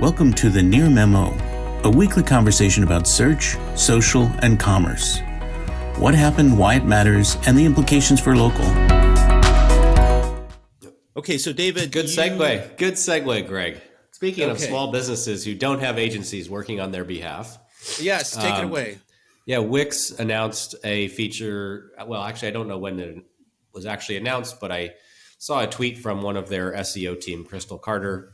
Welcome to the Near Memo, a weekly conversation about search, social, and commerce. What happened, why it matters, and the implications for local. Okay, so David, Good segue, Greg. Speaking of small businesses who don't have agencies working on their behalf. Yes, take it away. Yeah, Wix announced a feature. Well, actually, I don't know when it was actually announced, but I saw a tweet from one of their SEO team, Crystal Carter,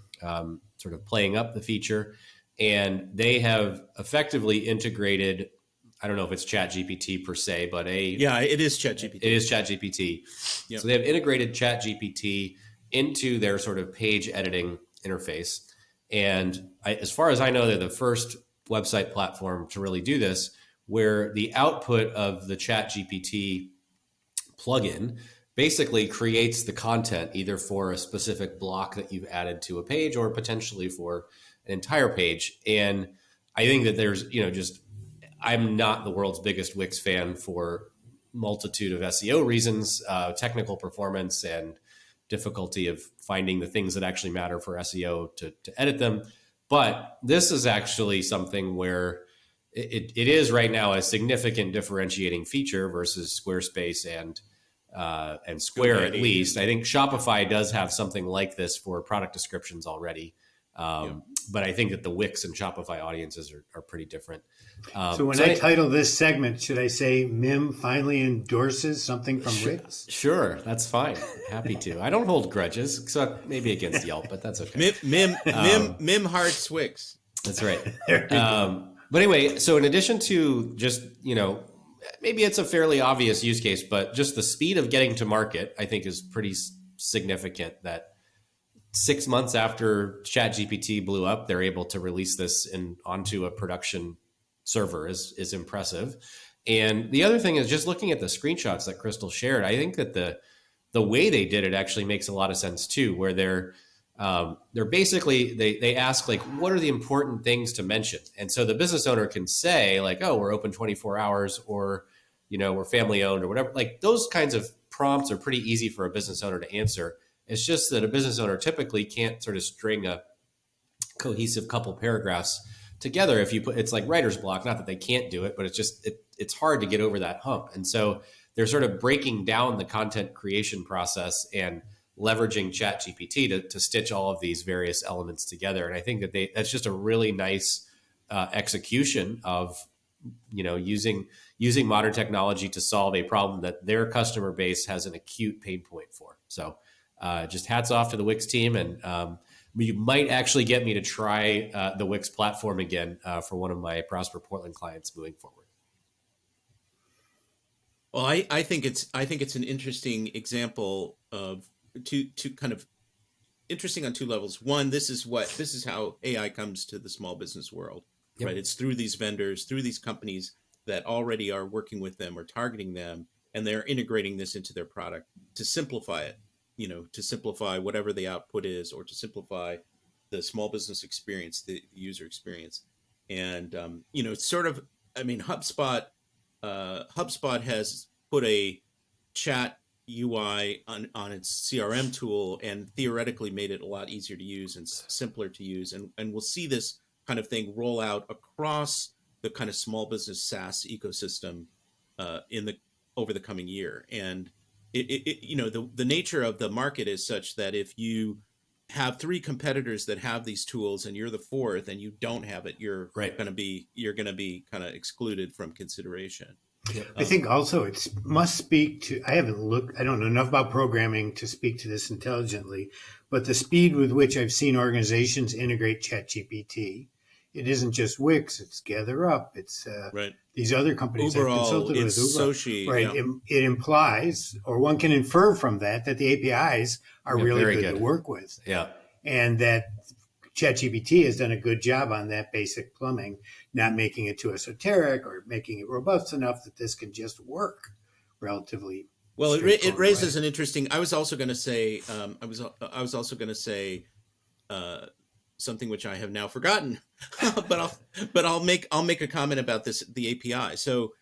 sort of playing up the feature. And they have effectively integrated, I don't know if it's ChatGPT per se, but it is ChatGPT. It is ChatGPT. Yep. So they have integrated ChatGPT into their sort of page editing interface. And as far as I know, they're the first website platform to really do this, where the output of the ChatGPT plugin basically creates the content either for a specific block that you've added to a page or potentially for an entire page. And I think that there's, I'm not the world's biggest Wix fan for multitude of SEO reasons, technical performance and difficulty of finding the things that actually matter for SEO to edit them. But this is actually something where it is right now a significant differentiating feature versus Squarespace and Square at least. I think Shopify does have something like this for product descriptions already. But I think that the Wix and Shopify audiences are pretty different. So when I title this segment, should I say Mim finally endorses something from Wix? Sure, that's fine. Happy to. I don't hold grudges, except maybe against Yelp, but that's okay. Mim hearts Wix. That's right. But anyway, so in addition to just, maybe it's a fairly obvious use case, but just the speed of getting to market, I think is pretty significant that 6 months after ChatGPT blew up, they're able to release this onto a production server is impressive. And the other thing is just looking at the screenshots that Crystal shared, I think that the way they did it actually makes a lot of sense too, where they're basically, they ask like, what are the important things to mention? And so the business owner can say like, oh, we're open 24 hours or, we're family owned or whatever. Like those kinds of prompts are pretty easy for a business owner to answer. It's just that a business owner typically can't sort of string a cohesive couple paragraphs together. It's like writer's block, not that they can't do it, but it's hard to get over that hump. And so they're sort of breaking down the content creation process and leveraging ChatGPT to stitch all of these various elements together. And I think that that's just a really nice execution of, using modern technology to solve a problem that their customer base has an acute pain point for. So just hats off to the Wix team. And you might actually get me to try the Wix platform again for one of my Prosper Portland clients moving forward. Well, I think it's an interesting example of two kind of interesting on two levels. One, this is how AI comes to the small business world, right? It's through these vendors, through these companies that already are working with them or targeting them, and they're integrating this into their product to simplify it, to simplify whatever the output is, or to simplify the small business experience, the user experience. And, HubSpot has put a chat UI on its CRM tool and theoretically made it a lot easier to use and simpler to use. And we'll see this kind of thing roll out across the kind of small business SaaS ecosystem over the coming year. And the nature of the market is such that if you have three competitors that have these tools and you're the fourth and you don't have it, you're going to be kind of excluded from consideration. I think also it must speak to, I don't know enough about programming to speak to this intelligently, but the speed with which I've seen organizations integrate ChatGPT. It isn't just Wix, it's GatherUp, it's these other companies I've consulted with. Soci, right. Yeah. It implies, or one can infer from that the APIs are really good to work with. Yeah. And that ChatGPT has done a good job on that basic plumbing, not making it too esoteric or making it robust enough that this can just work relatively. Well, it raises an interesting. I was also going to say. Something which I have now forgotten, but I'll make a comment about this, the API. So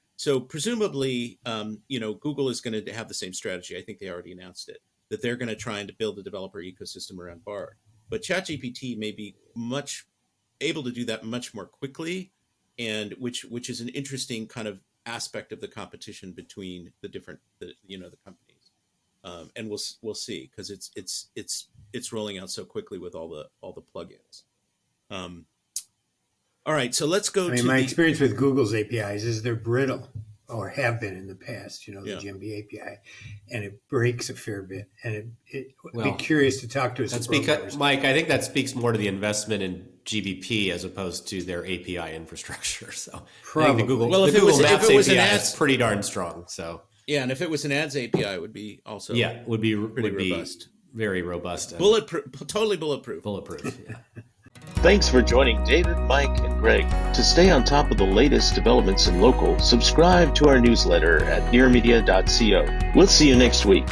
presumably, Google is going to have the same strategy. I think they already announced it, that they're going to try and build a developer ecosystem around Bard. But ChatGPT may be much able to do that much more quickly, and which is an interesting kind of aspect of the competition between the companies. And we'll see, because it's rolling out so quickly with all the plugins. All right, so let's go. My experience with Google's APIs is they're brittle, or have been in the past. The GMB API, and it breaks a fair bit. And I'd be curious to talk to us. That's because, Mike, I think that speaks more to the investment in GBP as opposed to their API infrastructure. So probably. I think the Google, Well, if the it was- Google Maps if it was an API ad- is pretty darn strong. So Yeah, and if it was an ads API, it would be also would be robust. very robust, and totally bulletproof. bulletproof. Yeah. Thanks for joining David, Mike, and Greg. To stay on top of the latest developments in local, subscribe to our newsletter at nearmedia.co. We'll see you next week.